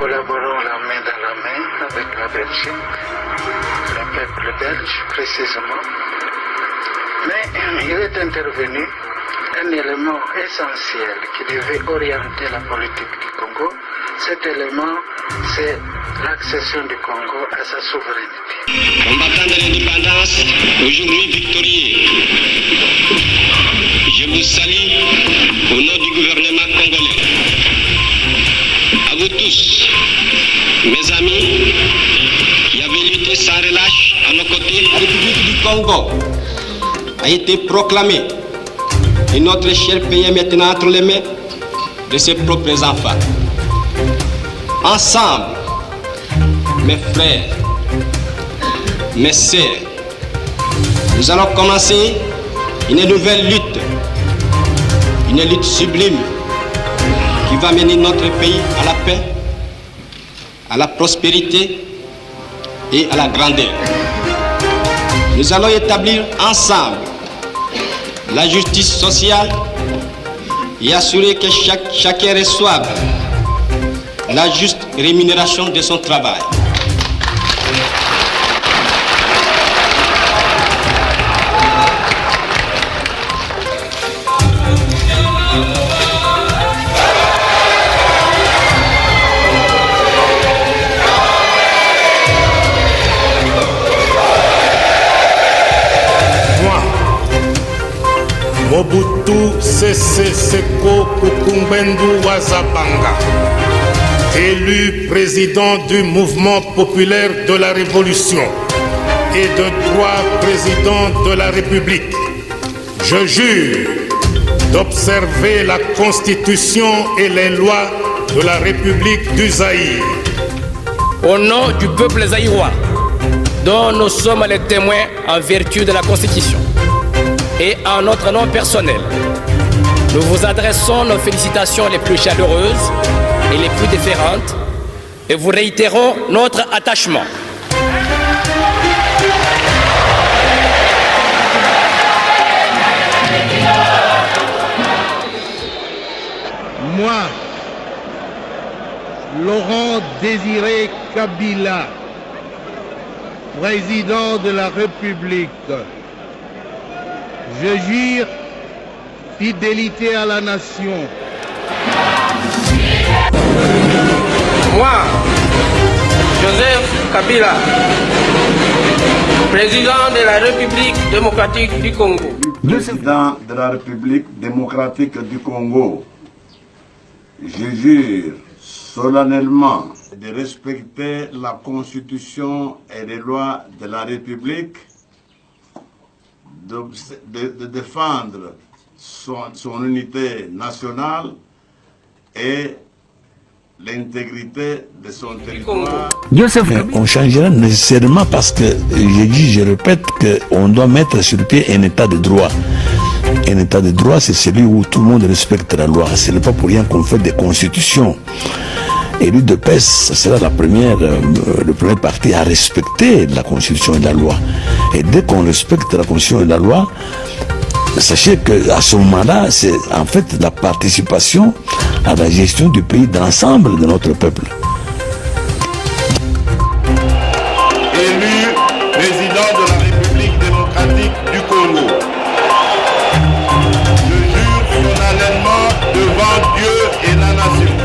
collaborons la main dans la main avec la Belgique, le peuple belge précisément. Mais il est intervenu un élément essentiel qui devait orienter la politique du Congo. Cet élément, c'est l'accession du Congo à sa souveraineté. Combattant de l'indépendance, aujourd'hui victorieux, je vous salue au nom du gouvernement congolais. À vous tous, mes amis, qui avez lutté sans relâche à nos côtés. La République du Congo a été proclamée et notre cher pays est maintenant entre les mains de ses propres enfants. Ensemble, mes frères, mes sœurs, nous allons commencer une nouvelle lutte, une lutte sublime qui va mener notre pays à la paix, à la prospérité et à la grandeur. Nous allons établir ensemble la justice sociale et assurer que chacun reçoive la juste rémunération de son travail. Mobutu Sese Seko Kukumbendu Wazabanga, élu président du mouvement populaire de la Révolution et de droit président de la République, je jure d'observer la Constitution et les lois de la République du Zaïre. Au nom du peuple zaïrois, dont nous sommes les témoins en vertu de la Constitution, et en notre nom personnel, nous vous adressons nos félicitations les plus chaleureuses et les plus déférentes et vous réitérons notre attachement. Moi, Laurent Désiré Kabila, président de la République, je jure fidélité à la nation. Moi, Joseph Kabila, président de la République démocratique du Congo. Président de la République démocratique du Congo, je jure solennellement de respecter la Constitution et les lois de la République, de défendre son unité nationale et l'intégrité de son territoire. On changera nécessairement parce que, je répète, qu'on doit mettre sur pied un état de droit. Un état de droit, c'est celui où tout le monde respecte la loi. Ce n'est pas pour rien qu'on fait des constitutions. Et l'UDPS, ce sera le premier parti à respecter la Constitution et la loi. Et dès qu'on respecte la Constitution et la loi, sachez qu'à ce moment-là, c'est en fait la participation à la gestion du pays, de l'ensemble de notre peuple. Élu président de la République démocratique du Congo, je jure solennellement devant Dieu et la nation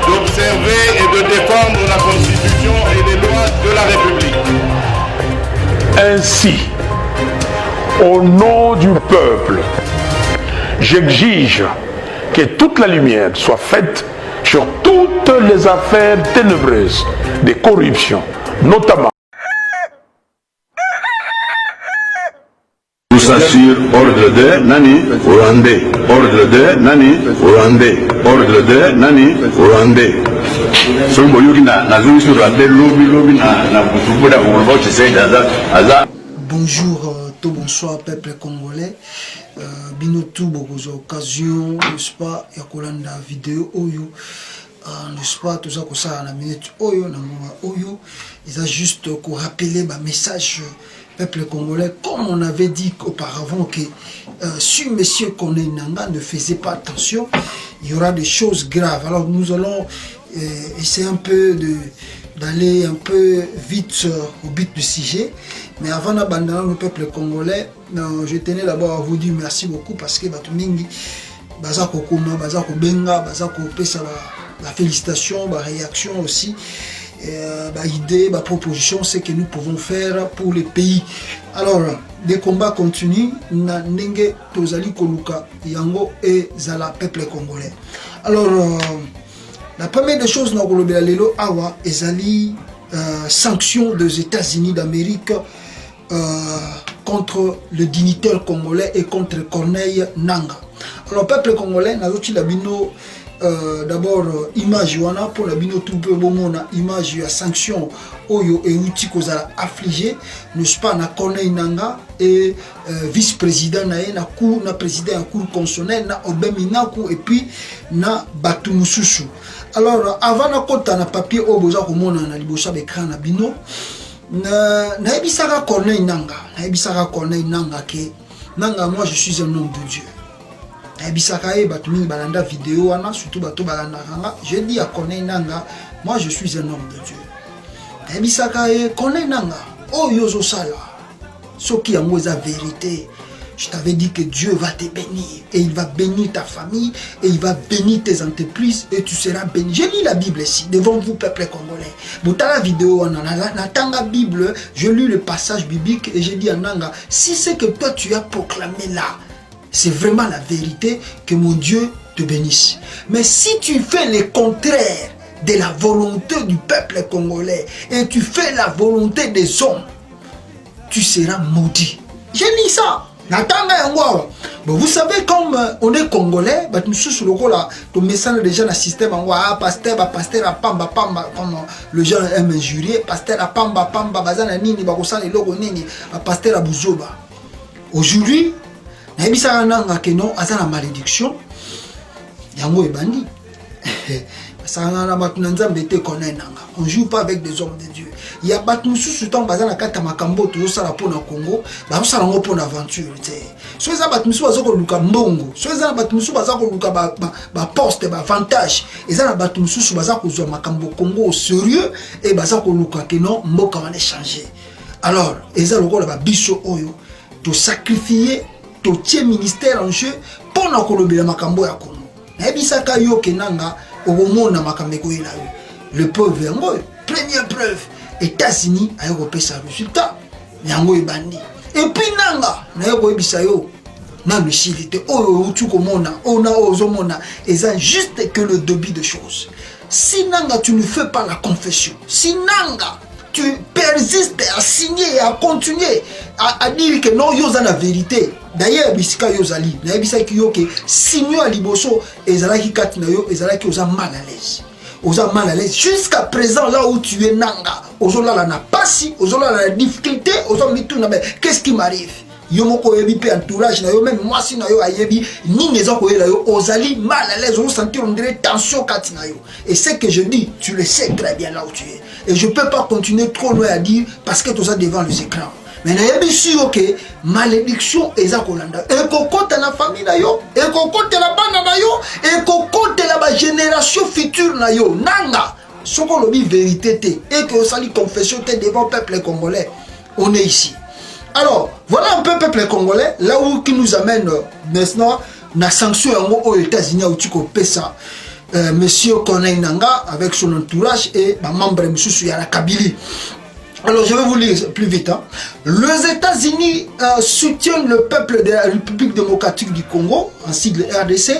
d'observer et de défendre la Constitution et les lois de la République. Ainsi, au nom du peuple, j'exige que toute la lumière soit faite sur toutes les affaires ténébreuses de corruption, notamment. Tout ça sur ordre de Nani Rwandais. Ordre de Nani Rwandais. Ordre de Nani Rwandais. Bonjour, tout bonsoir peuple congolais. Binotou beaucoup d'occasions, n'est-ce pas, yakolanda vidéo oyo, n'est-ce pas, tout ça comme ça à la minute oyo, na moment oyo, ils a juste qu'on rappeler ma message peuple congolais, comme on avait dit auparavant que si monsieur Koné Nanga ne faisait pas attention, il y aura des choses graves. Alors nous allons essayer un peu d'aller un peu vite au but du sujet. Mais avant d'abandonner le peuple congolais, je tenais d'abord à vous dire merci beaucoup parce que Batumingi, Baza Kokoma, Baza Kobenga, Baza Kopesa, la félicitation, la réaction aussi, idée, la proposition, c'est que nous pouvons faire pour les pays. Alors, des combats continuent, na nenge tozali koluka yango et zala peuple congolais. Alors, la première des choses, na kolobela lelo awa ezali sanctions des États-Unis d'Amérique contre le dignitaire congolais et contre Corneille Nangaa. Alors, peuple congolais, nazoti labino d'abord image wana pour labino tout peu bomona image ya sanction oyo et outil kozala affligé, n'est-ce pas, na Corneille Nangaa et vice-président na cour na président ya cour constitutionnelle na Obeminaku et puis na Batu Mususu. Alors, avant na kota na papier oyo boza komona na liboso d'écran na bino, na ebisaka Corneille Nangaa ke Nangaa, moi je suis un homme de Dieu. Ebisakae Batumingi balanda vidéo wana, surtout bato balanda kanga. Je dis à Corneille Nangaa, moi je suis un homme de Dieu. Ebisakae Corneille Nangaa, oh yozo sala, ce qui en la vérité. Je t'avais dit que Dieu va te bénir et il va bénir ta famille et il va bénir tes entreprises et tu seras béni. J'ai lu la Bible ici devant vous, peuple congolais. Dans la vidéo, dans la Bible, je lis le passage biblique et j'ai dit à Nangaa, si c'est que toi tu as proclamé là, c'est vraiment la vérité, que mon Dieu te bénisse. Mais si tu fais le contraire de la volonté du peuple congolais et tu fais la volonté des hommes, tu seras maudit. J'ai lu ça. Bon, vous savez, comme on est congolais, nous sommes sur le rôle, nous mettons déjà dans le système, pasteur à pamba, comme le gens aiment injurier, pasteur à pamba, bazana nini, bakosan le logo nini, pasteur à bouzoba. Aujourd'hui, Naibisa Nangaa que non, à la malédiction, yango ebandi. On ne joue pas avec des hommes de Dieu. Il y a battu sous temps basé na kata makambo to sala pona Congo, ba sala ngo pona aventure te. So za battu sous bazako luka mbongo, so za battu sous bazako luka ba poste ba avantage. Et ça na battu sous bazako zo makambo Congo au sérieux et bazako luka que non mboka va changer. Alors, et ça loko ba biso oyo to sacrifier to tie ministère en jeu pona kolobela makambo ya Congo. Na ebisaka yo ke Nangaa okomona makameko ela yo. Le preuve yango, première preuve, États-Unis a eu sa résultat, yango ebandi. Et puis Nangaa, na yo ebisa yo, na lucidité, oh tu komona, ona ozomona, et ça juste que le début de choses. Si Nangaa tu ne fais pas la confession, si Nangaa tu persistes à signer et à continuer à dire que non, yoza la vérité. D'ailleurs, bisika yozali, na bisika yo que signer à liboso ezalaki kat na yo, ezalaki oza mal à l'aise. Oza mal à l'aise jusqu'à présent là où tu es Nangaa. Ozola la na pasi, ozola la difficulté, ozola mituna mais qu'est-ce qui m'arrive? Yo moko yebi pe entourage na yo même moi si na yo ayebi ni maison ko yela yo ozali mal à l'aise, on sentir on dirait tension kat na yo. Et ce que je dis, tu le sais très bien là où tu es. Et je ne peux pas continuer trop loin à dire parce que tout ça devant les écrans. Mais je suis sûr que malédiction est à Kolanda. Et qu'on compte la famille, et qu'on compte la bande, et qu'on compte la génération future. Nangaa, ce qu'on a dit vérité, et que ça dit confession devant le peuple congolais. On est ici. Alors, voilà un peu le peuple congolais, là où qui nous amène maintenant la sanction aux États-Unis, où tu coupes ça. Monsieur Corneille Nangaa avec son entourage et membre de la Kabylie. Alors je vais vous lire plus vite. Les États-Unis soutiennent le peuple de la République démocratique du Congo, en sigle RDC,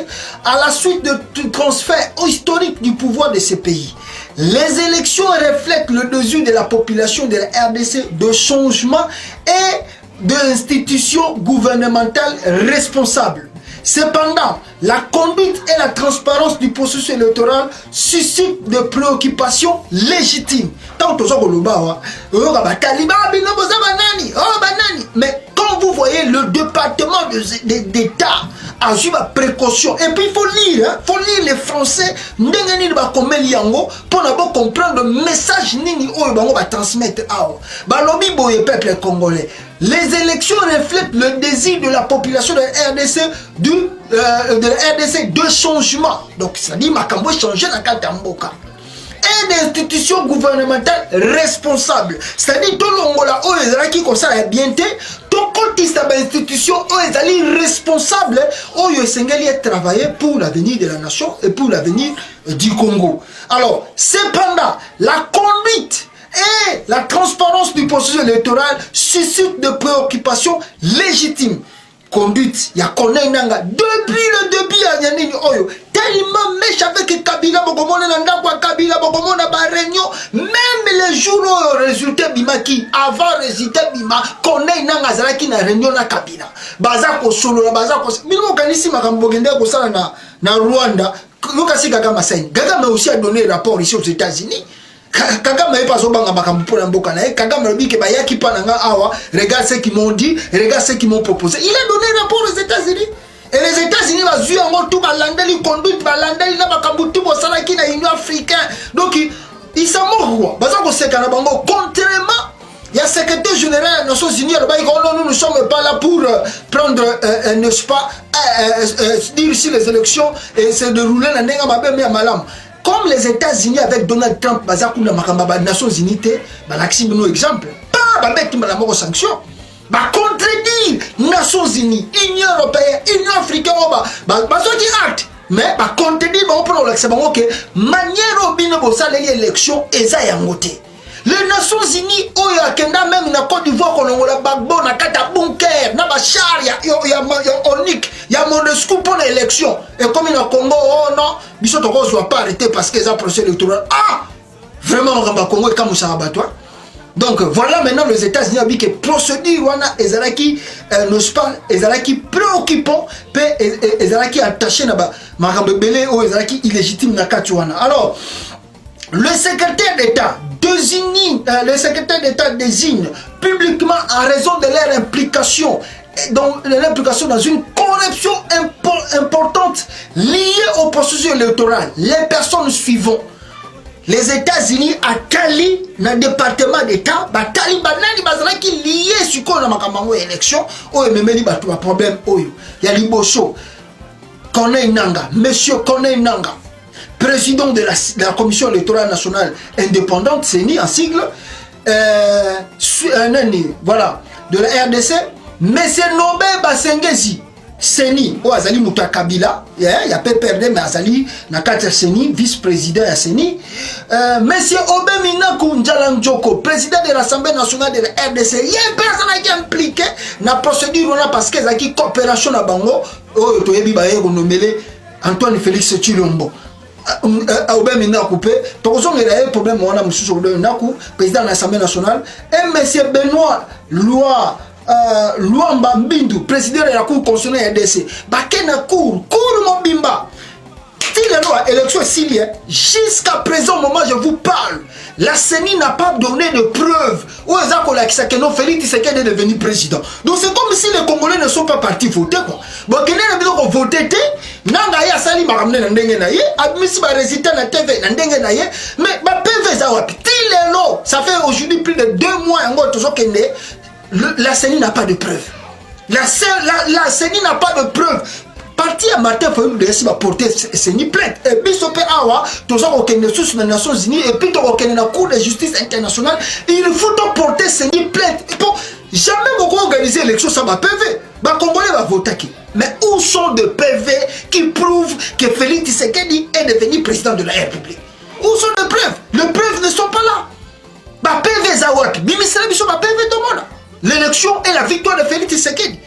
à la suite du transfert historique du pouvoir de ces pays. Les élections reflètent le désir de la population de la RDC de changement et d'institutions gouvernementales responsables. Cependant, la conduite et la transparence du processus électoral suscitent des préoccupations légitimes. Mais quand vous voyez le département d'État a eu ma précaution, et puis il faut lire les Français, pour comprendre le message nini va transmettre au peuple congolais. Les élections reflètent le désir de la population de la RDC de changement. Donc ça dit Makambo changer la carte d'Amboka. institutions gouvernementales responsables. C'est-à-dire tout l'ongola oh ezalaki comme ça ya bien té, tout kotisa ba institution oh ezali responsable oh yo esengeli travailler pour l'avenir de la nation et pour l'avenir du Congo. Alors, cependant, la conduite et la transparence du processus électoral suscitent des préoccupations légitimes. Conduite, il y a Corneille Nanga depuis le début, il y a Oyo tellement méchant avec Kabila, Bogomona Nandakwa Kabila, Bogomona Réunion, même les jours où le résultat Bimaki, avant le résultat Bima, Corneille Nanga Zalaki na Réunion na Kabila. Bazako solo, Bazako, Milo Kanisi Makambogende Kosala na Rwanda, Lukasi Kagama Sain. Kagame aussi a donné rapport ici aux États-Unis. Kagame n'est pas au banga makambu pour l'amboka nae. Kagame le dit que bayaki pananga awa. Regarde ce qu'ils m'ont dit, regarde ce qu'ils m'ont proposé. Il a donné rapport aux États-Unis. Et les États-Unis va jouer en tout balandeli conduite balandeli na makambu tout pour ça qui na Union africaine. Donc il s'en mord. Bazako se kanabango contrairement. Il y a le secrétaire général des Nations Unies, nous ne sommes pas là pour prendre, n'est-ce pas, dire si les élections se déroulent dans le malam. Comme les États-Unis avec Donald Trump, les Nations Unies, c'est un exemple. Pas de sanctions. Contredire les Nations Unies, l'Union Européenne, l'Union Africaine, acte. Mais contredire, on prend l'exemple que manière de l'élection est à côté. Les Nations Unies, même na Côte d'Ivoire, on a Bagbo, na Kata Bunker, na Bachar, il y a Onik, il y a Monesco pour l'élection. Et comme il y a Congo, oh non, Bissot ne doit pas arrêter parce qu'ils ont procès électoral. Ah, vraiment, on va Congo et comme ça abattoir. Donc voilà maintenant les États-Unis ont dit que procédure wana ezalaki n'est-ce pas ezalaki préoccupant pe ezalaki attaché na ba makambo belé ou ezalaki illégitime na kati wana. Alors le secrétaire d'État désigne publiquement en raison de leur implication dans une corruption importante liée au processus électoral. Les personnes suivantes. Les États-Unis à Cali, dans le département d'État, Tali Banani Bazala qui lié sur quoi dans la élection, oh mais il y a un problème, il y a Liboso, Corneille Nanga, monsieur Corneille Nanga, président de la Commission électorale nationale indépendante, CENI en sigle, voilà, de la RDC, monsieur Nobel Basengezi, CENI, ou Azali Mouta Kabila, il y a pas perdu, mais Azali, na 4 CENI, vice-président à CENI, monsieur Obemina Koundjalan Djoko, président de l'Assemblée nationale de la RDC, il y a une personne qui est impliquée dans la procédure parce qu'il y a une coopération à Bango, où il y a Antoine Félix Tshilombo. Obemina coupé, donc il y a un problème, on a M. président de l'Assemblée nationale, et monsieur Benoît Loa. Luamba Mbindu, président de la Cour constitutionnelle RDC, Bakena Cour Mobimba. Si la loi élection est jusqu'à présent, moment je vous parle, la CENI n'a pas donné de preuves où Félix Tshisekedi est devenu président. Donc c'est comme si les Congolais ne sont pas partis voter. Bon, qui n'est pas voté, Nanga Sali m'a ramené dans Ndenge Naye, admis ma résultat na TV dans Ndenge Naye, mais ma PV ça fait aujourd'hui plus de 2 mois encore toujours qu'il est. La CENI n'a pas de preuves. La CENI n'a pas de preuves. Parti à matin, il faut nous porter CENI plainte. Et puis, ce awa, tous aucun ressources des Nations Unies, et puis, aucun Cour de justice internationale, il faut porter CENI plainte. Jamais beaucoup organiser l'élection sans ma PV. Les Congolais vont voter. Mais où sont des PV qui prouvent que Félix Tshisekedi est devenu président de la République? Où sont les preuves? Les preuves ne sont pas là. Ma PV Zawak, Bimisela Biso, ma PV Tomona. L'élection et la victoire de Félix Tshisekedi.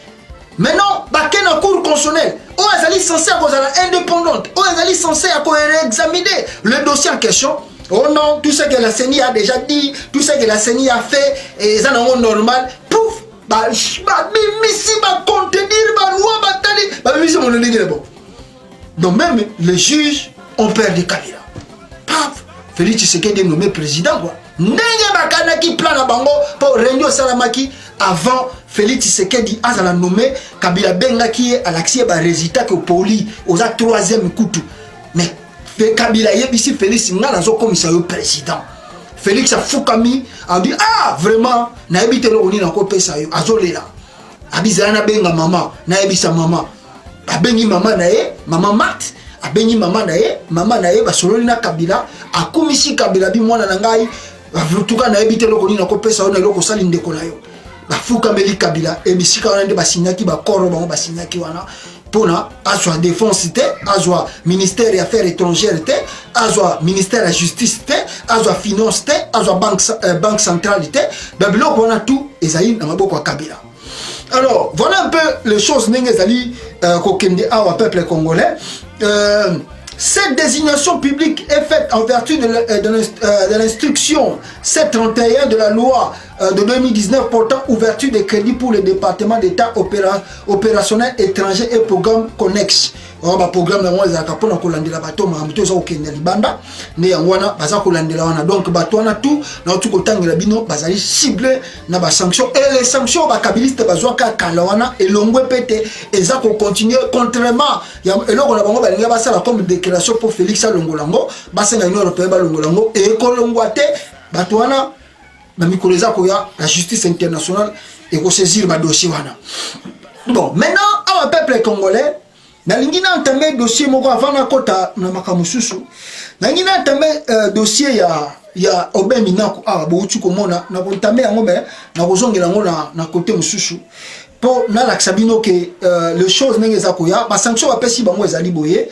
Maintenant, Bakena Cour constitutionnelle, où est censé être indépendante, où est censé réexaminer le dossier en question. Oh non, tout ce que la CENI a déjà dit, tout ce que la CENI a fait, et ça n'est normal. Pouf, donc même les juges ont perdu Kabila. Paf, Félix Tshisekedi est nommé président. N'ayez pas qui plan à Bango pour réunir Salamaki avant Félix Tshisekedi a nommé Kabila Benga qui est à l'accès à résultat que Poli aux 3e coup. Mais Kabila ici Félix n'a pas commissaire au président. Félix a Foukami a dit ah vraiment n'a habité le Oni n'a pas payé ça à Zolela. Abizana Benga maman n'a habité sa maman. A Bengi maman nae maman Mat abengi maman naye basololi na Kabila akumisi Kabila bi mwana na ngai bavutuka na ebite loko nina ko pesa ona loko sali ndeko na yo bafuka meli Kabila ebisika wana nde basinyaki bakoro bango basinyaki wana pona azwa défense te azwa ministère des affaires étrangères te azwa ministère de la justice te azwa finance te azwa banque centrale te babiloko wana tout ezali na maboko ya Kabila. Alors voilà un peu les choses ndenge ezali kokende awa peuple congolais. Cette désignation publique est faite en vertu de l'instruction 731 de la loi de 2019 portant ouverture des crédits pour les départements d'État opérationnels étrangers et programmes connexes. Ba programme na mwa za kapona kolandela bato ma muto za okende libanda ne yangwana baza kolandela wana donc bato wana tout na tout kotangela bino bazali ciblé na ba sanctions et les sanctions ba kabiliste bazwa ka kala wana elongwe pete eza ko continuer contrairement ya eloko na bango balinga basala comme déclaration pour Félix Alongolango basenga union européenne balongolango et kolongwate bato wana na mikoleza ko ya la justice internationale et ko saisir ba dossier wana. Bon, maintenant à peuple congolais nalingi na entamé dossier moko avant na kota na makamususu nalingi na entamé dossier ya Aubin Minaku boutu komona na entamé yango mais na kozongela ngo na côté mususu pour na laksabino que les choses n'engeza zakoya ba sanction apesi bango ezali boye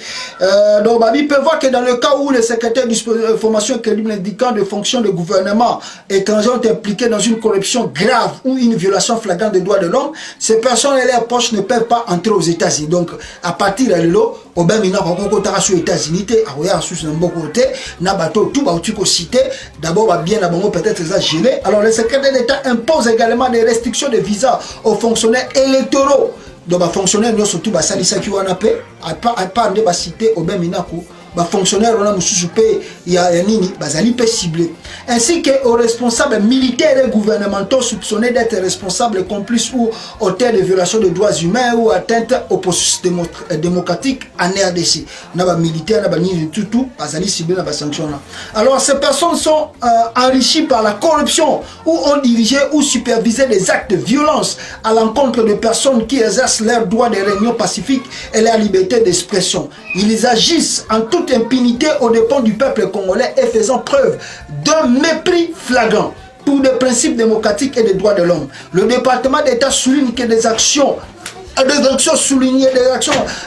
donc babi peut voir que dans le cas où les secrétaires de formation crédible indiquant de fonctions de gouvernement étrangers ont impliqué dans une corruption grave ou une violation flagrante des droits de l'homme, ces personnes et leurs proches ne peuvent pas entrer aux États-Unis. Donc à partir de là Aubin Minaku ko tara sur États-Unis te aroya sous un bon côté na bateau tout ba utiko cité d'abord ba bien na bango peut-être ça gelé. Alors les secrétaires d'État imposent également des restrictions de visa aux fonctionnaires électoraux. Donc les fonctionnaires nous surtout ba salisa ki wana pe à part de ba cité Aubin Minaku ba fonctionnaires on a mususu pe ya nini bazali pe ciblé ainsi que aux responsables militaires et gouvernementaux soupçonnés d'être responsables complices ou auteurs de violations de droits humains ou atteinte au processus démocratique en RDC. Na ba militaires na ba nini tout bazali ciblé na ba sanctions. Alors ces personnes sont enrichies par la corruption ou ont dirigé ou supervisé des actes de violence à l'encontre de personnes qui exercent leurs droits de réunion pacifique et leur liberté d'expression. Ils agissent en toute impunité aux dépens du peuple congolais et faisant preuve d'un mépris flagrant pour les principes démocratiques et des droits de l'homme. Le département d'État souligne que des actions soulignées,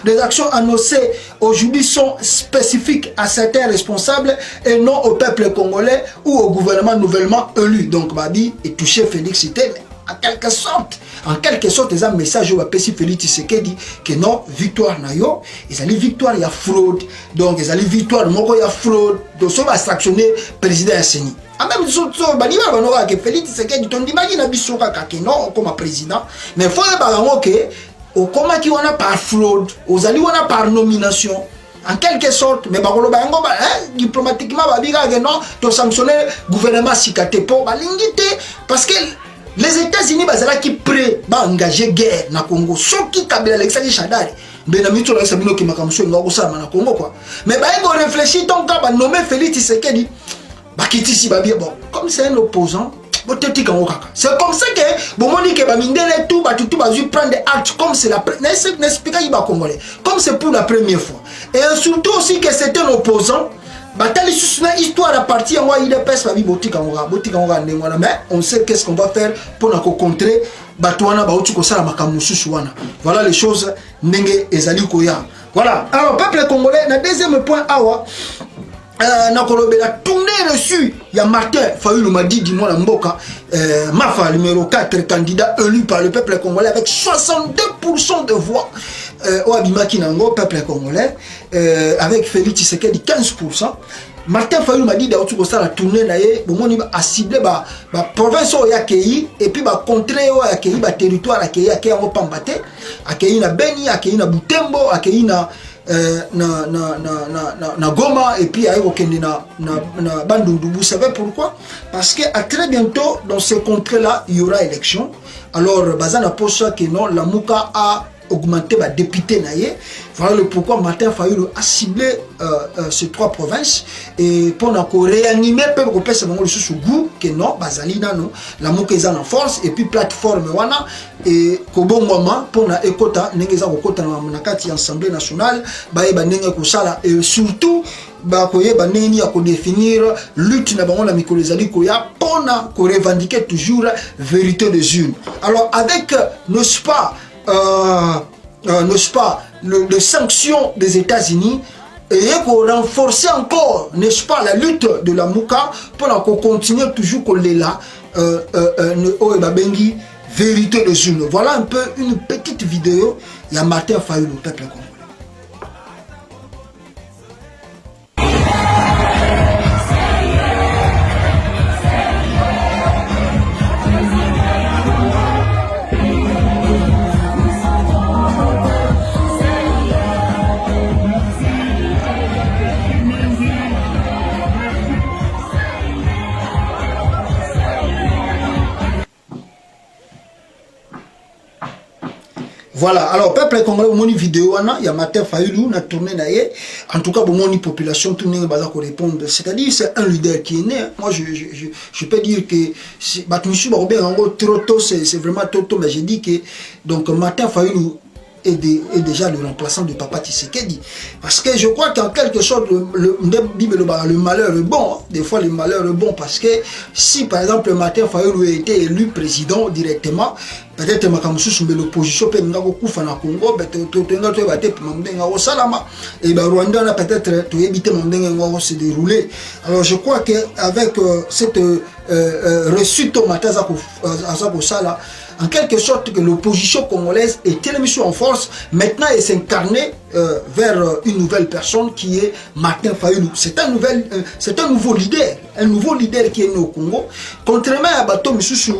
des actions annoncées aujourd'hui sont spécifiques à certains responsables et non au peuple congolais ou au gouvernement nouvellement élu. Donc, Babi est touché Félix Tshisekedi. En quelque sorte, ils ont un message au Pessi Félix Tshisekedi que non, victoire na yo, ils allaient victoire, il y a fraude, donc ils allaient victoire, moko il y a fraude, donc ça va sanctionner président Asseni. En même temps, baliba banora que Félix Tshisekedi ton dimagi na bisoka ka que non comme président, mais il faut que que au comment qui on a par fraude, aux alliés on a par nomination. En quelque sorte, mais diplomatiquement, non, tu sanctionner le gouvernement sikate pour parce que les États-Unis qui prêt à engager guerre na Congo. Ce qui Kabila Alexandre Chadari, mais na mito la sabino ki makamso ngako sa na Congo quoi. Mais on réfléchit tant qu'à nommer Félix Tshisekedi, bakiti si babia bon. Comme c'est un opposant, c'est comme ça que bon on dit que Bamindele tout batutu bazu prendre des actes comme c'est la n'explique pas congolais. Comme c'est pour la première fois. Et surtout aussi que c'est un opposant. Batali susuna histoire à partir en il pèse la botika mais on sait qu'est-ce qu'on va faire pour nous contrer batwana bauti ko sala makamususu wana. Voilà les choses ndenge ezali koya. Voilà. Alors peuple congolais na deuxième point awa na kolobela tourné reçu ya Martin Fayulu Madidi mwana mboka Mafa numéro 4 candidat élu par le peuple congolais avec 62% de voix au Abimaki Nango peuple congolais avec Félix Tshisekedi 15%. Martin Fayulu Madidi a autour de ça la tournée là bomoni a ciblé ba province o yakei et puis ba contrée o yakei ba territoire yakei ngo pambate akei na Beni akei na Butembo akei na Goma et puis aïe na Bandundu. Vous savez pourquoi? Parce que à très bientôt dans ces contrées là il y aura élection. Alors bazana pour ça que non la Mouka a augmenter les députés. Voilà le pourquoi Martin Fayulu a ciblé ces 3 provinces et pour réanimer le peuple sous goût que non, Bazalina non, la moqueza en force et puis plateforme wana et Kobo Mama pour na ekota n'engeza kokota na kati Assemblée nationale ba nenge kusala et surtout ba koye ba neni ya ko définir lutte na bango la mikolo ezali koya pona ko revendiquer toujours vérité des urnes. Alors avec n'est-ce pas les sanctions des États-Unis et pour renforcer encore, n'est-ce pas, la lutte de la Mouka pour continuer toujours qu'on est là, vérité des urnes. Voilà un peu une petite vidéo. Il y a Martin Fayulu, peuple congolais. Voilà, alors peuple congolais, mon vidéo, il y a Martin Fayulu, on a tourné naïe. En tout cas, mon population, tout le monde va répondre. C'est-à-dire, c'est un leader qui est né. Moi, je peux dire que c'est vraiment trop tôt, mais j'ai dit que donc Martin Fayulu est déjà le remplaçant de Papa Tshisekedi. Parce que je crois qu'en quelque sorte, le malheur est bon. Hein. Des fois, le malheur est bon parce que si, par exemple, Martin Fayulu a été élu président directement, peut-être que l'opposition peut être en Congo, et Rwanda peut-être se dérouler. Alors je crois qu'avec cette réussite au matin en quelque sorte que l'opposition congolaise est tellement mise en force, maintenant elle s'incarne vers une nouvelle personne qui est Martin Fayulu. C'est un nouveau leader qui est né au Congo. Contrairement à Bato Misusu,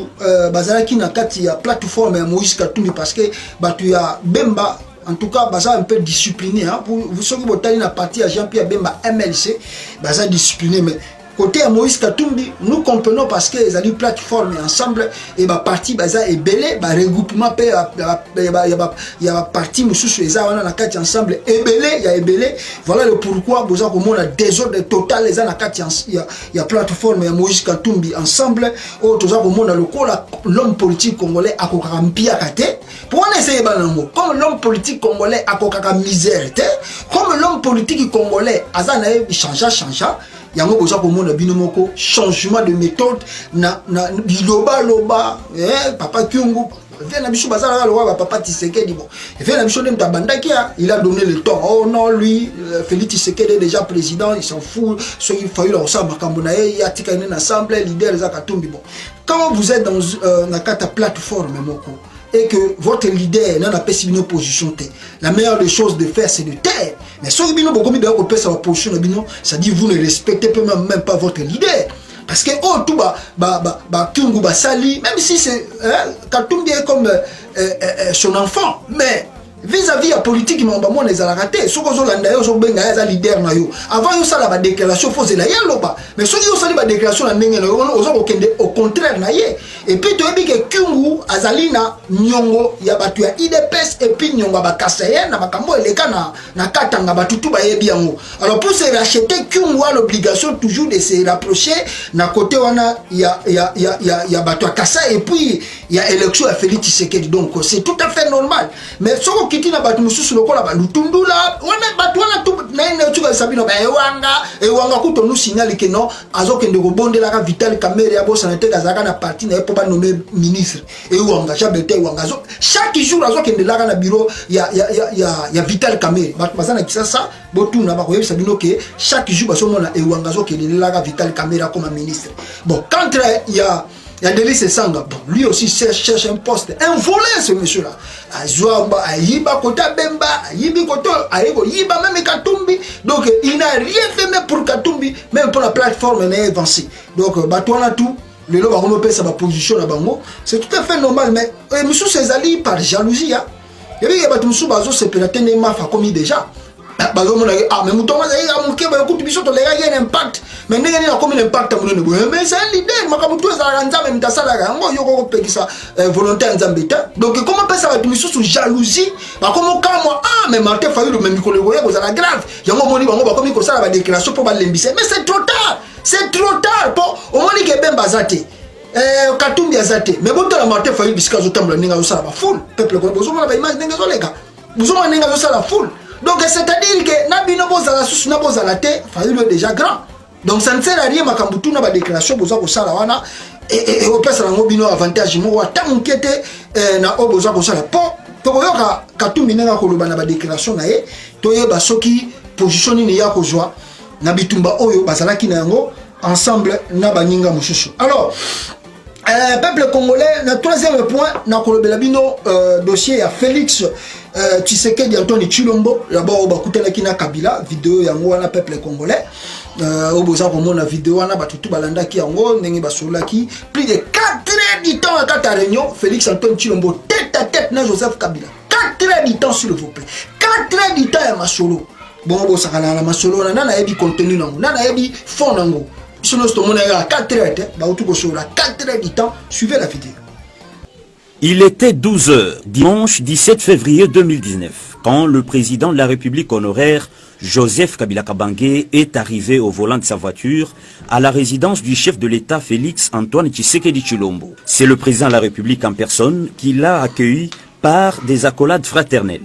Bazaraki Nakati a plateforme à Moïse Katumbi parce que Bato ya Bemba. En tout cas, Baza un peu discipliné. Hein. Pour ceux qui ont la partie à Jean-Pierre Bemba MLC, Baza discipliné. Mais côté à Moïse Katumbi, nous comprenons parce que les alliés plateforme ensemble et ma partie Baza est belé, regroupement il y a partie Moussous les on a quatre ensemble et belé, il y a belé. Voilà le pourquoi Boza comme on a désordre total les ana quatre il y a plateforme et Moïse Katumbi ensemble au toza comme on a le l'homme politique congolais à Kokarampia Kate. Pour on essayer banango comme l'homme politique congolais à Kokaka misère comme l'homme politique congolais azana change yango boza komona bino moko changement de méthode na loba papa Kyungu vient biso bazala loba papa Tshisekedi bon vient biso dem tabandaki il a donné le temps. Oh non, lui Félix Tshisekedi est déjà président, il s'en fout, ce qu'il faut là ça makambo na ye atika une assemblée leader za Katumbi bon. Quand vous êtes dans na kata plateforme moko et que votre leader n'a pas une opposition, la meilleure des choses de faire c'est de taire. Mais si vous avez position, ça dit vous ne respectez même pas votre leader. Parce que oh tout Kyungu Basali, même si c'est Katumbi est comme son enfant, mais vis-à-vis la politique, on les a ratés. Si vous avez un leader, avant vous avez une déclaration, vous avez mais si vous avez une déclaration, au contraire, et puis tu as dit que Kyungu, Azalina, Nyongo, il y a IDPS, et puis Nyongo, Kassayen, Namakambo, et les Kana, Nakatanga, Batutu, Bayebiango. Alors pour se racheter, Kyungu a l'obligation toujours de se rapprocher. D'un côté, il y a Batu Kassa, et puis il y a élection à Félix Tshisekedi. Donc c'est tout à fait normal. Mais si vous quittez la Batu Moussou, le Kola, Lutundula, on est Batu, on a tout, Naïna, Sabino, Ewanga, Kouton nous signale que non, Azok et Ndogobonde, la Vital Kamere, Abo, Sanate, Gazagana, parti, n'a pas nommé ministre. Et Ouanga, Jabete, Ouanga. Chaque jour, Azok et Ndelaga, bureau, il y a Vital Kamere. Bazana qui ça, Botou, n'a pas Sabino, que chaque jour, Basomona, et Ouanga, Azok et Ndelaga, Vital Kamere comme ministre. Bon, quand il y a Délice Sanga, bon, lui aussi cherche un poste, un volet ce monsieur-là. Azouamba, Ayiba, Kota Bemba, Ayibi Koto, Ayibo, Yiba, même Katumbi. Donc il n'a rien fait même pour Katumbi, même pour la plateforme, elle est avancée. Donc, Batouana tout, le lot va remonter sa position à Bango. C'est tout à fait normal, mais monsieur Césali, par jalousie, il y a des monsieur Bazo, c'est peut-être un commis déjà. Ah, mais Mouton, il y a un impact. mais ndenge nini akomi l'impact monene boye mais c'est un leader makambo to ezalaka nzambe mutasalaka yango yo kokopekisa volonté ya nzambe te donc comment pesa bato misusu jalousie bakomo kamwa mais Martin Fayulu même mikolo koya kozala grave yango moni bango bakomi kosala ba déclaration pour balembisa mais c'est trop tard po omoni ke bemba zate Katumbi azate mais bon la Martin Fayulu bisika zotambola ninga zosala ba foule peuple ko bozomona ba image ninga zoleka bozomona ninga zosala foule donc c'est-à-dire que na bino bozala susu na bozala te Fayulu est déjà grand donc ça ne sert à rien makambo tuna ba déclaration boza kosala wana et opesa nango bino avantage mo atamunkete na oboza kosala po to koyoka Katumbi ninga koloba na ba déclaration na ye to yeba soki position ni ya kozwa na bitumba oyo bazalaki na yango ensemble na baninga mususu. Alors peuple congolais, le troisième point, na kolobela bino dossier à Félix Tshisekedi Antoine Tshilombo, d'abord bakutela kina Kabila, vidéo yango wana peuple congolais. Oboza komona vidéo wana batutu balanda ki yango ndenge basola ki plus de 4 heures du temps à ta réunion Félix Antoine Tshilombo tête à tête na Joseph Kabila. 4 heures du temps s'il vous plaît. 4 heures du temps ya masolo. Bon bo sakana la masolo na na yebi contenu nango, na yebi fond nango. Si nous sommes à 4 heures, 4 heures du temps, suivez la vidéo. Il était 12 h, dimanche 17 février 2019, quand le président de la République honoraire, Joseph Kabila Kabange, est arrivé au volant de sa voiture à la résidence du chef de l'État Félix Antoine Tshisekedi Tshilombo. C'est le président de la République en personne qui l'a accueilli par des accolades fraternelles.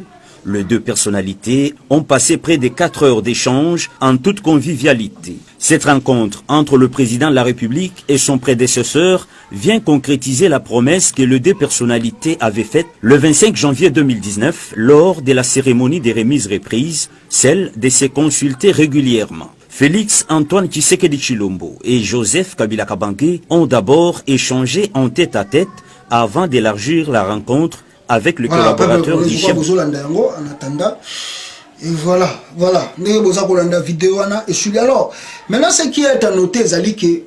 Les deux personnalités ont passé près de 4 heures d'échange en toute convivialité. Cette rencontre entre le président de la République et son prédécesseur vient concrétiser la promesse que les deux personnalités avaient faite le 25 janvier 2019 lors de la cérémonie des remises reprises, celle de se consulter régulièrement. Félix Antoine Tshisekedi Tshilombo et Joseph Kabila Kabange ont d'abord échangé en tête-à-tête avant d'élargir la rencontre avec le collaborateur du chef. En attendant, et voilà. Vidéo. Alors, maintenant, ce qui est à noter, c'est que,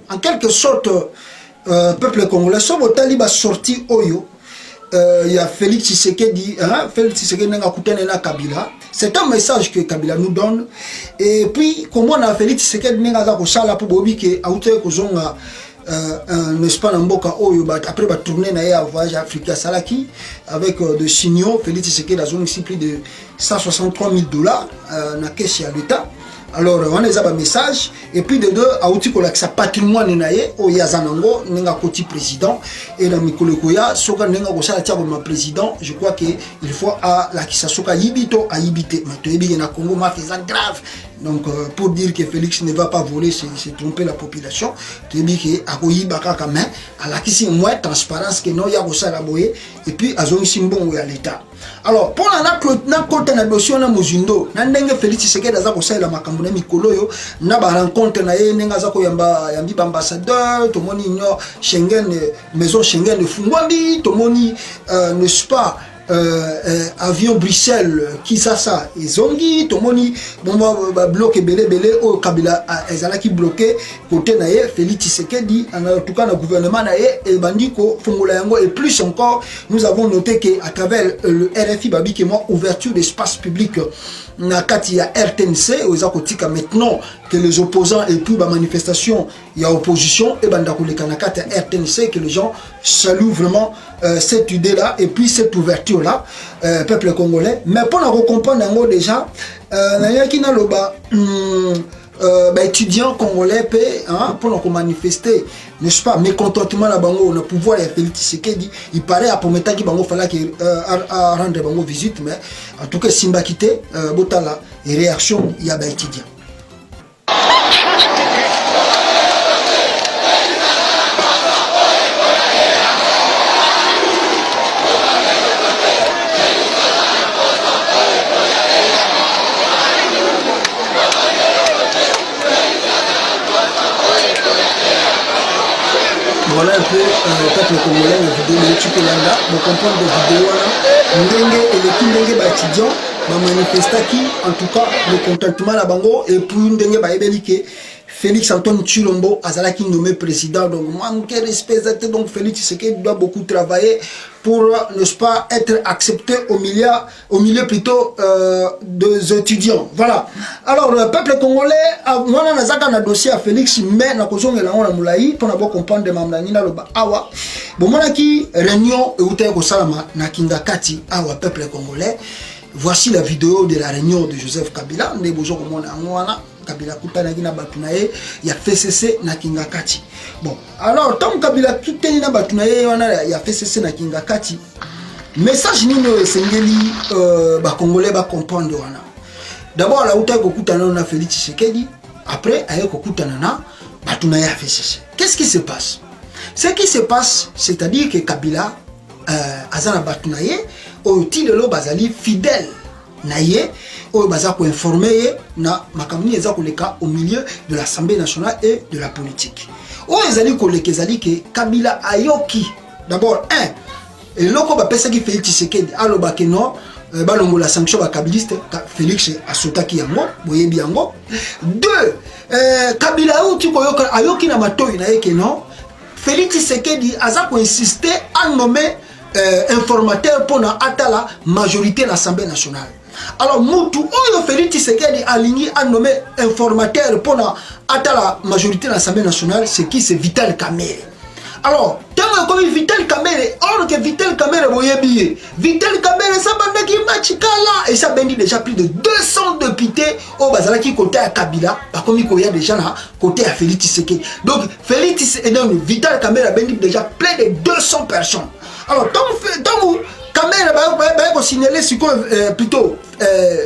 en quelque sorte, peuple congolais, Sobotali a sorti Oyo, il y a Félix Tshisekedi, Félix Tshisekedi n'a Kabila. C'est un message que Kabila nous donne. Et puis, comment on a Félix Tshisekedi n'a pas de pour Bobi qui a outé Kozonga. N'est-ce pas Namboka Oyo après va tourner na voyage africain Salaki avec de signaux Félix Tshisekedi dans zone ici plus de 163 000 $ na caisse à l'État. Alors on a un message et puis de deux a outil que sa patrimoine naie o yazanango nenga koti président et la mikolo koya soka nenga ko sala tia comme président je crois que il faut à la qui soka yibito a yibité mais to yebi na Congo ma faisant grave. Donc pour dire que Félix ne va pas voler, c'est tromper la population. Tu dis que Akoyi Baka quand même, à la qui c'est moins transparence que non, il y a aussi la boye et puis à zone simbon ou à l'État. Alors pour la côté na dossier na muzindo, na ndenge Félix Tshisekedi aza ko sala makambo na mikolo yo, na ba rencontre na ye nenga za ko yamba yambi ambassadeur, to moni nyo Schengen maison Schengen de Fungwambi, to moni n'est-ce pas avion Bruxelles qui ça et zongi tomoni bomba bloqué belé au Kabila ezalaki bloqué côté naie Félix Tshisekedi en tout cas le gouvernement naie et bandiko fongola yango et plus encore nous avons noté que à travers le RFI babi que moi ouverture d'espace public na kati ya RTNC aux akotika maintenant que les opposants et puis la manifestation il y a opposition et bandako le kanakati ya RTNC que les gens saluent vraiment cette idée là et puis cette ouverture là peuple congolais mais pour nous comprendre yango déjà na qui na loba étudiants congolais pour nous manifester n'est-ce pas mécontentement la bango le pouvoir et Félix Tshisekedi il paraît à promettre qui bango fallait à rendre bango visite mais en tout cas simba quitté botala et réaction il y a étudiants. Voilà un peu le peuple congolais, la vidéo de Tchikolanda, pour comprendre des vidéos là, et les Kindenge étudiants, manifestaki en tout cas le contentement la bango et puis Ndenge Baebelike Félix Antoine Tshilombo Azalaki nommé président. Donc moi quel respect, donc Félix Tshisekedi doit beaucoup travailler pour, n'est-ce pas, être accepté au milieu plutôt des étudiants. Voilà. Alors le peuple congolais, moi on a un dossier à Félix, mais na kozonga la on a moulaï pour n'avoir comprendre de mamlani na loba awa. Bon moi qui réunion et ute ko salama na kingakati awa peuple congolais. Voici la vidéo de la réunion de Joseph Kabila. Ne bozo ko mona ngwana Kabila kutana gina batunaye ya FCC na kingakati. Bon, alors tant Kabila kutani na batunaye wana ya FCC na kingakati. Message nino esengeli ba congolais ba comprendre wana. D'abord la uta ko kutana na Félix Tshisekedi, après aye ko kutana na batunaye ya FCC. Qu'est-ce qui se passe? Ce qui se passe, c'est-à-dire que Kabila azana batunaye oyo lelo bazali fidèle naye oyo baza ko informer na makamuni eza koleka au milieu de l'Assemblée nationale et de la politique. Oyo ezali koleka ezali ke Kabila ayoki d'abord eloko ba pesa ki Félix Tshisekedi aloba ke non balongola sanction ba kabiliste Félix asotaki yango boyebi yango. Deux, Kabila ayoki na matoyi na ye ke non Félix Tshisekedi aza ko insister à nommer informateur pour na atala majorité de l'Assemblée nationale. Alors Moutou oyo Félix Tshisekedi aligné à nommer informateur pour na atala majorité de l'Assemblée nationale, c'est qui? C'est Vital Kamerhe. Alors tant comme Vital Kamerhe, or que Vital Kamerhe boyebi Vital Kamerhe ça bandaki machikala et ça bendi déjà plus de 200 députés au bazalaki côté à Kabila par comme il y a déjà là côté à Félix Tshisekedi. Donc Félix et donc Vital Kamerhe bendi déjà plein de 200 personnes. Alors, tant vous, Kamerhe va signaler plutôt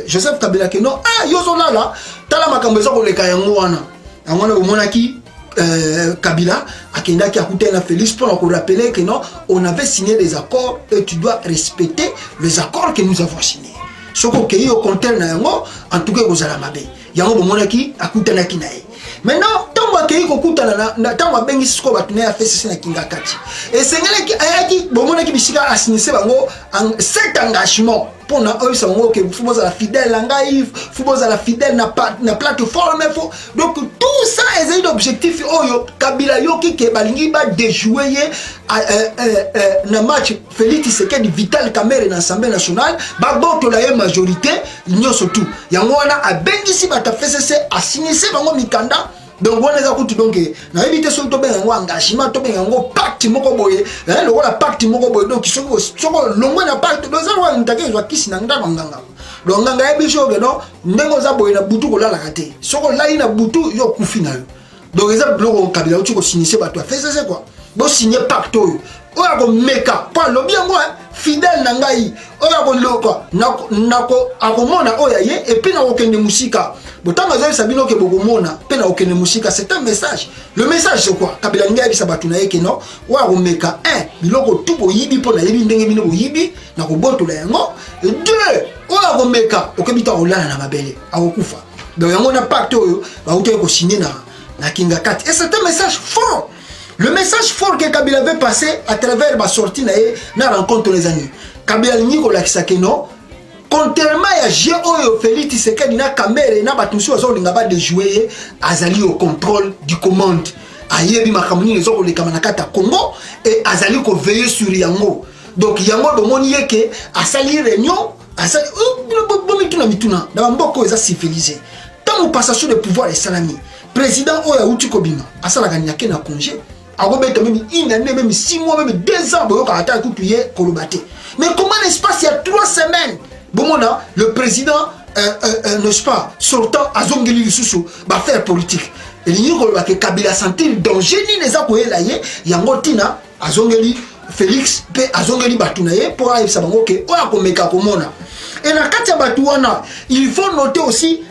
Joseph Kabila que non, yozona là, tala makambezo ko leka yango wana. Yango na monaki Kabila akenda ki akuté na Félix pour nous rappeler que non, on avait signé des accords et tu dois respecter les accords que nous avons signés. Soko keyi au contraire na yango, en tout cas kozala mabe. Yango monaki akuté na kinae. Maintenant, tant que kokutana na tant bengi siko batune ya FCC na kingakati. Et sengele ki ayaki bomona ki bisika asinise bango cet engagement pour na oyo sango que faut la fidèle ngai, faut la fidèle na plateforme faut. Donc tout ça est un objectif oyo Kabila yoki ke balingi ba déjouer na match Félix Tshisekedi Vital Kamerhe na Assemblée nationale, ba boto la majorité nyoso tout. Yango wana a bengi si bata FCC asinise bango mikanda. Donc on les a coupé donc na éviter son to benga engagement to benga ngo pacte moko boye le wala pacte moko boye donc soko longo na pacte do za wa ntake zo kisi na nganga nganga donc nganga e biso ke no ndengo za boye na butu ko lala kate soko lai na butu yo kufi na yo donc eza bloko Kabila uti ko signer bato fait ça c'est quoi bo signer pacte oyo ko meka pa lobi yango fidèle na ngai oya ko loko nako akomona oya ye et puis na okende musika botanga za sabino ke bokomona pe na okende musika. C'est un message. Le message c'est quoi? Kabila ngai bisa batu na ye ke no wa ko meka biloko tout boyibi po na yebi ndenge bino boyibi na ko botola yango. Deux, oya ko meka okebita olala na mabele akokufa. Donc yango na pacte oyo ba uté ko signer na kingakati. Et c'est un message fort. Le message fort que Kabila avait passé à travers ma sortie na rencontre les amis. Kabila Niko Lakisake non. Contrairement à Géo Félix Tshisekedi na Kamerhe na batusi ozo linga ba de jouer azali au contrôle du commande. Ayebi makamuni les autres les kamanakata Congo et azali ko veiller sur yango. Donc yango do moni yeke asali réunion asali mituna na mboko eza civilisé. Tant au passation de pouvoir et salami. Président Oya Uti Kobima asala ganyake na congé. Même une année, même 6 mois, même 2 ans, mais comment n'est-ce pas il y a 3 semaines, le président, n'est-ce pas, sortant à Zongeli Lususu, va faire politique. Et il y a Kabila sentir danger, il y a Ngotina, à Zongeli Félix, à Zongeli Batunaye, pour aller savoir que et la Katia Batouana, il faut noter aussi,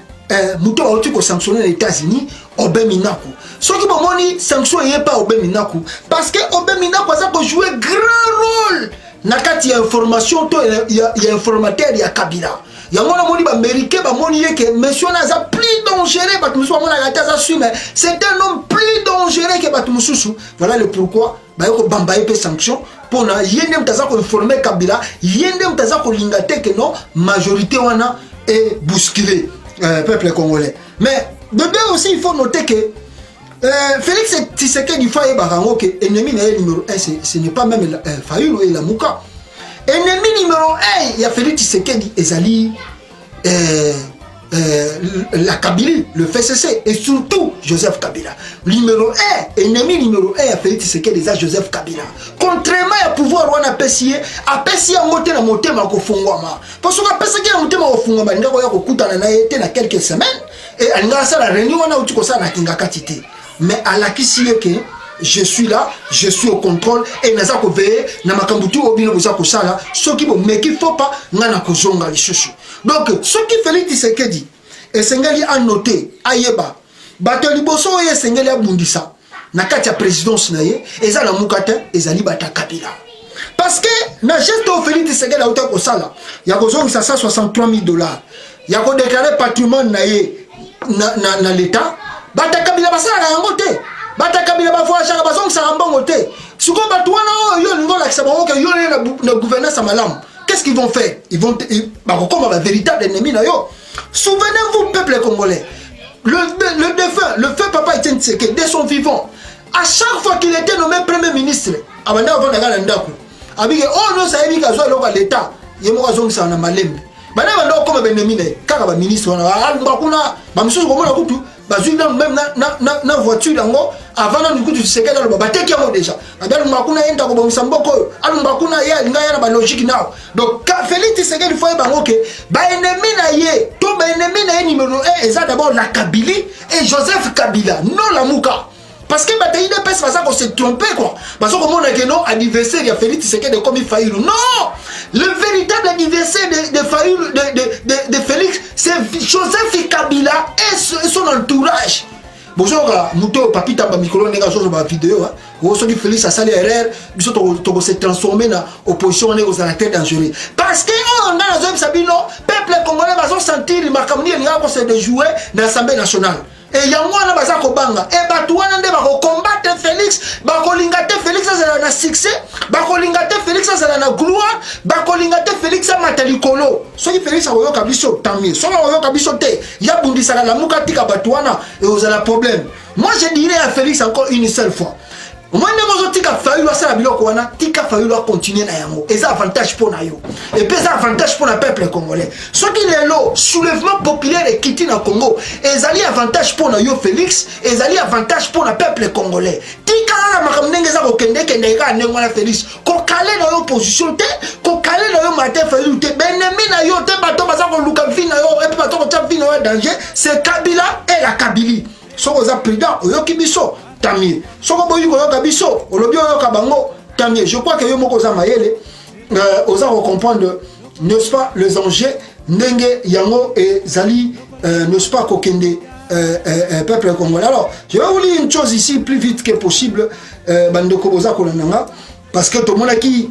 Mouto a sanctionné les États-Unis, Obeminaku. Ce qui m'a dit, sanction n'est pas Obeminaku. Parce que Obeminaku a joué grand rôle. Nakati ya information, il y a informateur, il y a Kabila. Il y a un homme américain, que monsieur Naza plus dangereux, c'est un homme plus dangereux que Batumususu. Voilà le pourquoi. Bamba épée sanction. Pour na yendem taza ko informer Kabila, yendem taza ko lingate que non majorité wana est bousculée peuple congolais. Mais de bien aussi il faut noter que Félix Tshisekedi Faye Barango que ennemi numéro 1 ce n'est pas même Fayulu et la Mouka. Ennemi numéro 1 il y a Félix Tshisekedi Ezali la Kabylie, le FCC et surtout Joseph Kabila. Numéro 1, ennemi numéro 1 a Félix Tshisekedi déjà Joseph Kabila. Contrairement à pouvoir on a apprécié à monter la montée ma kofungwama. Parce qu'on a apprécié la montée ma kofungwama nga ko ya kokutana na été dans quelques semaines et nga ça la réunion on a uti ko ça na kinga katité. Mais à la kisie que je suis là, je suis au contrôle et naza ko veiller na makambutu obino boza ko sala ce qui bon mais qu'il faut pas ngana ko zonga li chouchou. Donc ce qui Félix Tshisekedi et Sengali a noté ayeba bato liboso ye Sengali a bundisa na kati ya présidence na ye eza na mukata ezali bata Kabila parce que na geste au Félix Tshisekedi a ko sala ya ko zonga $163,000 ya ko déclarer patrimoine na ye na l'état bata Kabila basala na yango te bata Kabila ba fois chaka bazong sa mbongo te suko bato wana yo ngo la kisaba que yo na gouvernance malam. Qu'est-ce qu'ils vont faire? Ils vont comme un véritable ennemi na yo. Souvenez-vous peuple congolais, le feu papa Etienne Tshisekedi dès son vivant, à chaque fois qu'il était nommé premier ministre, abanda avant d'aller ndaku abike oh non ça ebika zo loka l'état yemo azong sa na malembe bana banda comme ennemi ne kaka ba ministre wana bakuna ba misusu komona kutu bazui même na voiture yango avant na nikutu Tshisekedi alo bateki yango déjà abel makuna yenda ko bomisa mboko alu makuna ya ngaya na ba logique nao. Donc Félix Tshisekedi faut bango que ba ennemi na ye to ba ennemi na ye numéro 1 eza d'abord la Kabylie et Joseph Kabila non la Mouka. Parce que bataille de pèse ça qu'on s'est trompé quoi. Parce que comme on a que non adversaire il y a Félix Tshisekedi comme il faillit non. Le véritable adversaire de Félix c'est Joseph Kabila et son entourage. Bonjour Mouto papi tamba micro nega chose ba vidéo hein. Ou celui Félix a sali erreur, biso to se transformer na opposition on est aux attaques dangereux. Parce que on a la zone sabino peuple congolais va sentir makamni ni ngako se de jouer dans l'Assemblée nationale. Et yango wana baza ko banga et batu wana nde ba ko combattre Félix ba ko lingate Félix ça na succès ba ko lingate Félix ça na gloire ba ko lingate Félix ça matalikolo so ki Félix oyo kabiso tamie so oyo kabiso te ya bundisa la muka tika batu wana et vous avez problème. Moi je dirais à Félix encore une seule fois moi ne tika Fayulu asala biloko wana tika Fayulu a continuer na yango et ça avantage pour na yo et puis ça avantage pour le peuple congolais ce qui est là soulèvement populaire et quitter na Congo et ça avantage pour na yo Félix et ça avantage pour le peuple congolais tika la makamnenge za ko kende ga ndengwana Félix ko calé na yo position te ko calé na yo matin Fayulu te benemi na yo te bato baza ko luka vina yo et puis bato ko tcha vina yo danger c'est Kabila et la Kabylie so oza prudent oyo kibiso tamie soko boyi ko yoka biso olobi yoka bango tamie. Je crois que yo moko za mayele oza ko comprendre n'est-ce pas les enjeux ndenge yango et zali n'est-ce pas kokende peuple congolais. Alors je vais vous lire une chose ici plus vite que possible bandeko boza ko nanga parce que tout le monde qui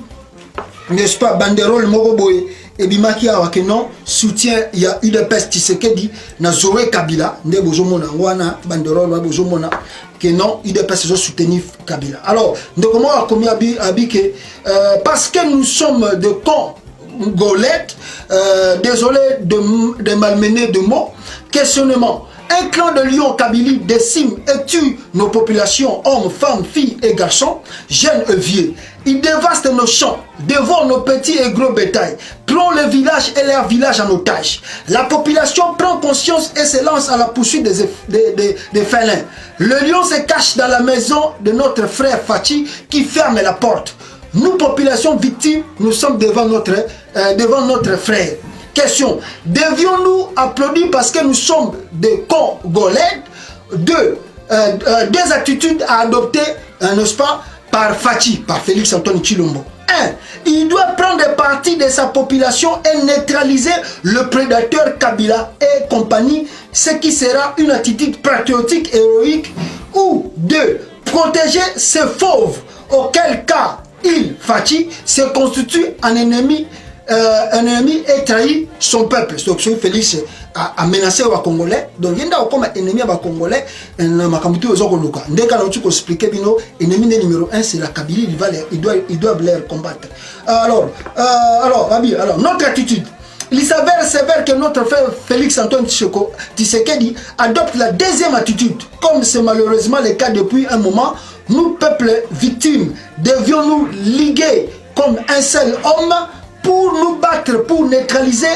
n'est-ce pas banderole moko boye et bimaki awa que non soutien il y a UDPS Tshisekedi na Zoé Kabila nde bozomona wana banderole ba bozomona que non UDPS zo soutenir Kabila. Alors de comment a commis abi que parce que nous sommes de Congolais désolé de malmener de mots questionnement. Un clan de lions Kabylie décime et tue nos populations, hommes, femmes, filles et garçons, jeunes et vieux. Ils dévastent nos champs, dévorent nos petits et gros bétails, prend les villages et leurs villages en otage. La population prend conscience et se lance à la poursuite des félins. Le lion se cache dans la maison de notre frère Fachi qui ferme la porte. Nous, population victime, nous sommes devant notre frère. Question, devions-nous applaudir parce que nous sommes des Congolais? Deux attitudes à adopter, n'est-ce pas, par Fachi, par Félix Antoine Tshilombo. 1. Il doit prendre parti de sa population et neutraliser le prédateur Kabila et compagnie, ce qui sera une attitude patriotique, héroïque. Ou 2. Protéger ces fauves, auquel cas il, Fachi, se constitue un ennemi et trahit son peuple. Donc Félix a menacé les Congolais. Donc il y a comme ennemi à Congolais. Dès qu'on a expliqué, l'ennemi numéro 1 c'est la Kabylie. Il doit leur combattre. Alors, notre attitude. il s'avère que notre frère Félix Antoine Tshisekedi adopte la deuxième attitude. Comme c'est malheureusement le cas depuis un moment, nous, peuple victime, devions nous liguer comme un seul homme pour nous battre, pour neutraliser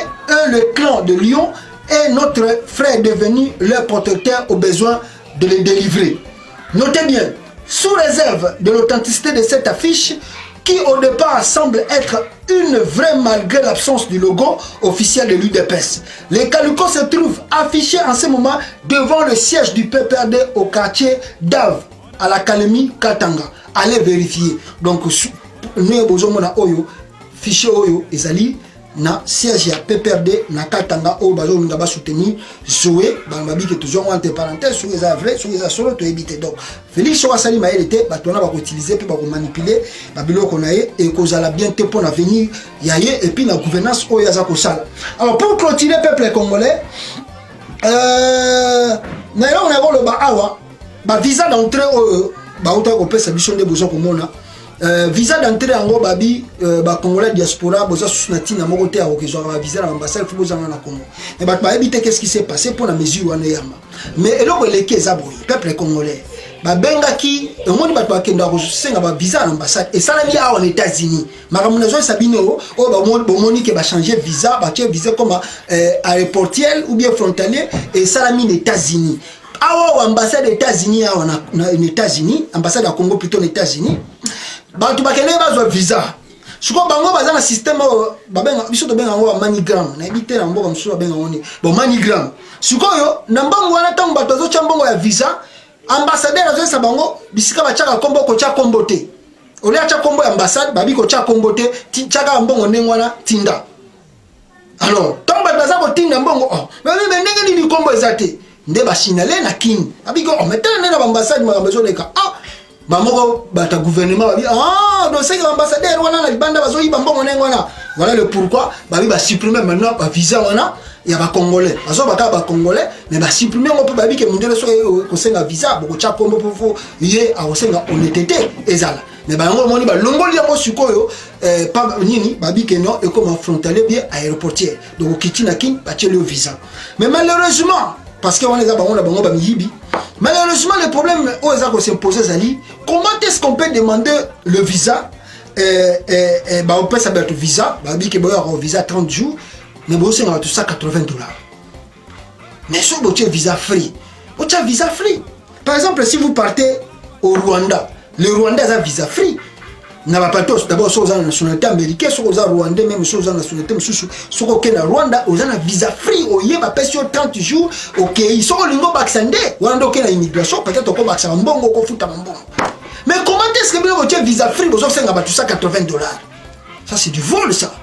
le clan de Lyon, et notre frère est devenu leur protecteur au besoin de les délivrer. Notez bien, sous réserve de l'authenticité de cette affiche, qui au départ semble être une vraie malgré l'absence du logo officiel de l'UDPS. Les Calucos se trouvent affichés en ce moment devant le siège du PPRD au quartier d'Ave, à l'Académie Katanga. Allez vérifier. Donc, nous avons fichier Oyo, Ezali, na siège ya PPRD na Katanga au bazo ngaba soutenir Zoé bambabi que toujours entre parenthèses sur les vrai sur les solo to éviter. Donc Félix Ouassali Maël était batona va utiliser puis va manipuler babilo konaye et kozala bien te pour l'avenir yaye et puis la gouvernance o yaza ko sala. Alors pour clôturer peuple congolais na yo on a le ba awa ba visa d'entrée ba auto ko pesa biso de besoin komona. Visa d'entrée en gros babi Congolais diaspora boza susnatina moko te akokezwa ba visa na ambassade faut bozanga na Congo. Mais ba éviter qu'est-ce qui s'est passé pour la mesure wana yama. Mais eloko eleki ezaboyi peuple congolais ba bengaki omoni bato bakenda ko senga ba visa na ambassade et salami a aux États-Unis. Makambo nazo sabino o ba moni que ba changer visa ba visa comme aéroportiel ou bien frontalier et salami aux États-Unis. Awa ambassade des États-Unis na États-Unis, ambassade à Congo plutôt aux États-Unis. Bantu bakene bazwa visa. Siko bango baza na système babenga biso to benga ngo manigram. Na ebite na mboka msuwa benga ngoni. Bon manigram. Siko yo na mbango wana tango bato zo chambongo ya visa, ambassadeur azo sa bango bisika ba chaka kombo ko cha kombo te. Ole cha kombo ya ambassade babi ko cha kombo te, chaka mbongo nengwana tinda. Alors, tango bato za ko tinda mbongo mais ndenge ni kombo ezate. Nde ba signalé na kin. Abi ko metana na ambassade makambo zo leka. Bamoko bata gouvernement babi donc c'est l'ambassadeur wana na libanda bazo yiba mbongo nengwana. Voilà le pourquoi babi ba supprimer maintenant ba visa wana ya ba congolais. Bazo baka ba congolais mais ba supprimer ngo babi ke mundele so ko senga visa boko cha kombo pour yé a osenga honnêteté ezala. Mais ba ngo moni ba longoli ya sikoyo pas nini babi ke non et comme frontalier bien aéroportier. Donc kitina kin ba tcheli au visa. Mais malheureusement parce que on les a bango na bango ba miyibi. Malheureusement, le problème aux États s'imposer Zali, comment est-ce qu'on peut demander le visa on peut savoir le visa, bah dit que un visa 30 jours, mais bon c'est tout ça $80. Mais si vous avez visa free, vous avez visa free. Par exemple, si vous partez au Rwanda, le Rwanda a un visa free. N'a pas tous d'abord sur la nationalité américaine, sur la Rwanda même sur la nationalité sur le Rwanda, aux un visa free au yeba sur 30 jours. OK, ils sont lingo baxandé. Rwanda OK la immigration, peut-être qu'on baxa mbongo ko futa mbongo. Mais comment est-ce que vous avez visa free vous offrez tout ça $80? Ça c'est du vol ça.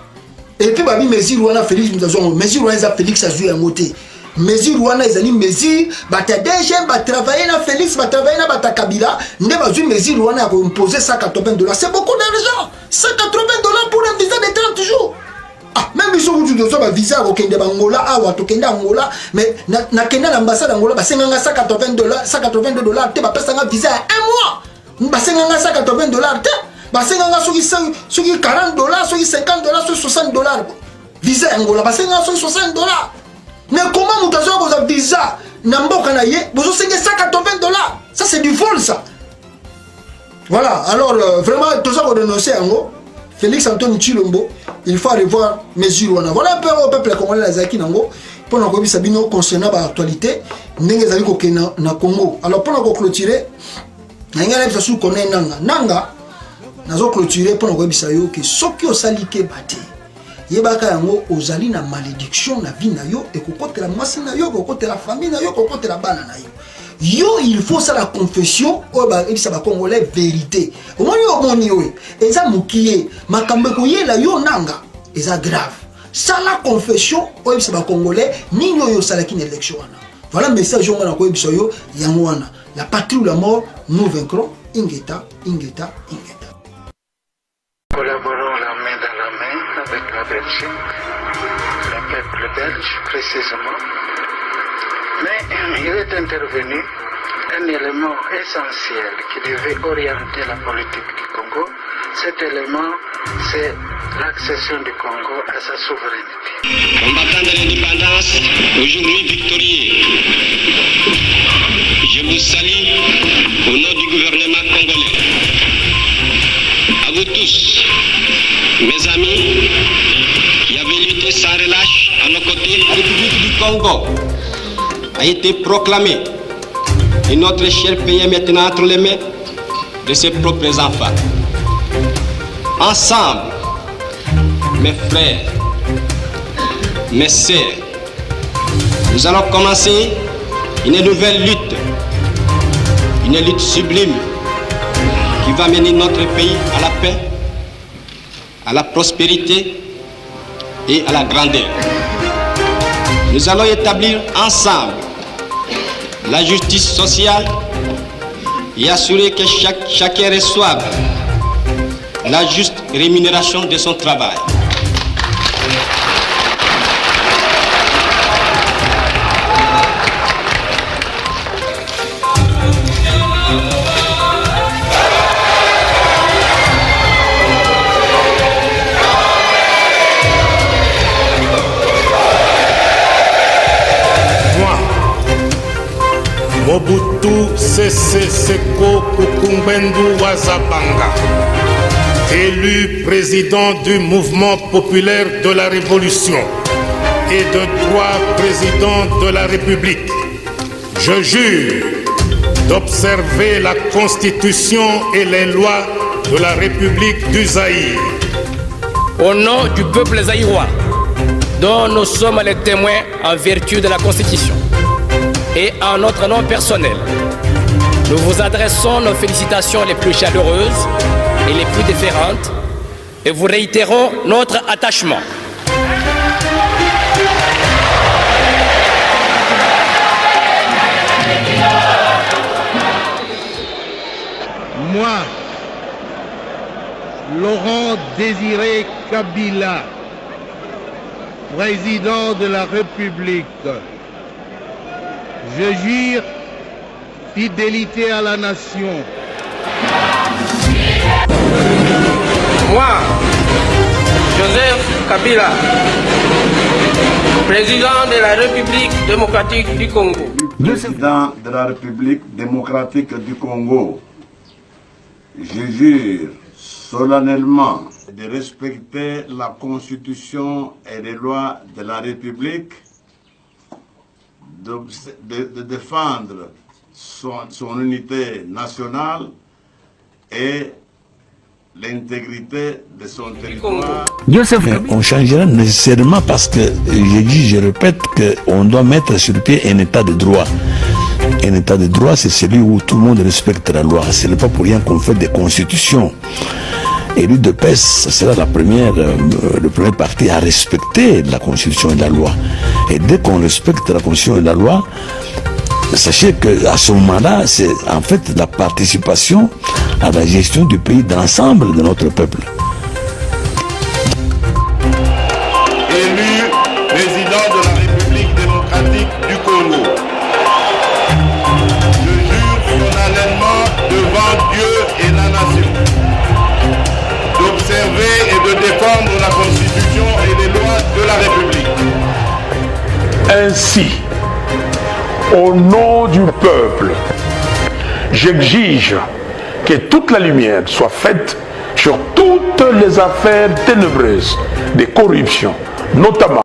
Et puis babi mesure Rwanda Félix nous avons mesure Rwanda Félix a joué à monter. Mesure Rwanda ezali mesure bata DG ba travailler na Félix ba travailler na bata Kabila ne ba jouer mesure Rwanda a imposer $180. C'est beaucoup d'argent. $180 pour un visa de 30 jours. Ah, même si vous avez un visa au Kenya Angola, à Kenya Angola, mais na Kenya l'ambassade d'Angola, bah c'est $180, $182, tu vas passer un visa à un mois. Bah c'est $180, tu bah c'est $40, $50, $60. Visa Angola, bah c'est $60. Mais comment vous avez un visa Namboka naye, vous avez $180. Ça c'est du vol ça. Voilà, alors vraiment tout ça vous dénoncez en gros. Félix Antoine Tshilombo, il faut aller voir mesure wana. Voilà un peu au peuple congolais la zaki nango pour na kobi sabino concernant ba actualité ndenge zali ko kena na Congo. Alors pour na clôturer nanga na biso connaît nanga nazo clôturer pour na kobi sayo que soki osalike bate yebaka yango ozali na malédiction na vie na yo et kokotela mwasi na yo kokotela famille na yo kokotela bana na yo. Yo il faut ça la confession o ba ebisa ba congolais vérité omoni we eza mukiye makambe ko yela yo nanga eza grave ça la confession o ebisa ba congolais ninyo yo sala kin élection wana. Voilà message on na ko ebisa yo yango wana la patrie ou la mort nous vaincrons ingeta. Collaborons la main dans la main avec la Belgique, le peuple belge précisément. Mais il est intervenu un élément essentiel qui devait orienter la politique du Congo. Cet élément, c'est l'accession du Congo à sa souveraineté. combattants de l'indépendance, aujourd'hui victorieux, je vous salue au nom du gouvernement congolais. À vous tous, mes amis, qui avez lutté sans relâche à nos côtés, la République du Congo a été proclamée et notre cher pays est maintenant entre les mains de ses propres enfants. Ensemble, mes frères, mes sœurs, nous allons commencer une nouvelle lutte, une lutte sublime qui va mener notre pays à la paix, à la prospérité et à la grandeur. Nous allons établir ensemble la justice sociale et assurer que chacun reçoive la juste rémunération de son travail. Mobutu Sese Seko Kukumbendu Wazabanga, élu président du mouvement populaire de la Révolution et de droit président de la République, je jure d'observer la Constitution et les lois de la République du Zaïre. Au nom du peuple zaïrois, dont nous sommes les témoins en vertu de la Constitution, et en notre nom personnel, nous vous adressons nos félicitations les plus chaleureuses et les plus déférentes et vous réitérons notre attachement. Moi, Laurent Désiré Kabila, président de la République, je jure fidélité à la nation. Moi, Joseph Kabila, président de la République démocratique du Congo. Président de la République démocratique du Congo, je jure solennellement de respecter la Constitution et les lois de la République, de défendre son unité nationale et l'intégrité de son territoire. On changera nécessairement parce que, je répète, qu'on doit mettre sur pied un état de droit. Un état de droit, c'est celui où tout le monde respecte la loi. Ce n'est pas pour rien qu'on fait des constitutions. Et l'UDPS, ce sera le premier parti à respecter la Constitution et la loi. Et dès qu'on respecte la Constitution et la loi, sachez qu'à ce moment-là, c'est en fait la participation à la gestion du pays d'ensemble de notre peuple. Élu président de la République démocratique du Congo, je jure solennellement devant Dieu et la nation d'observer et de défendre la Constitution et les lois de la République. Ainsi, au nom du peuple, j'exige que toute la lumière soit faite sur toutes les affaires ténébreuses de corruption, notamment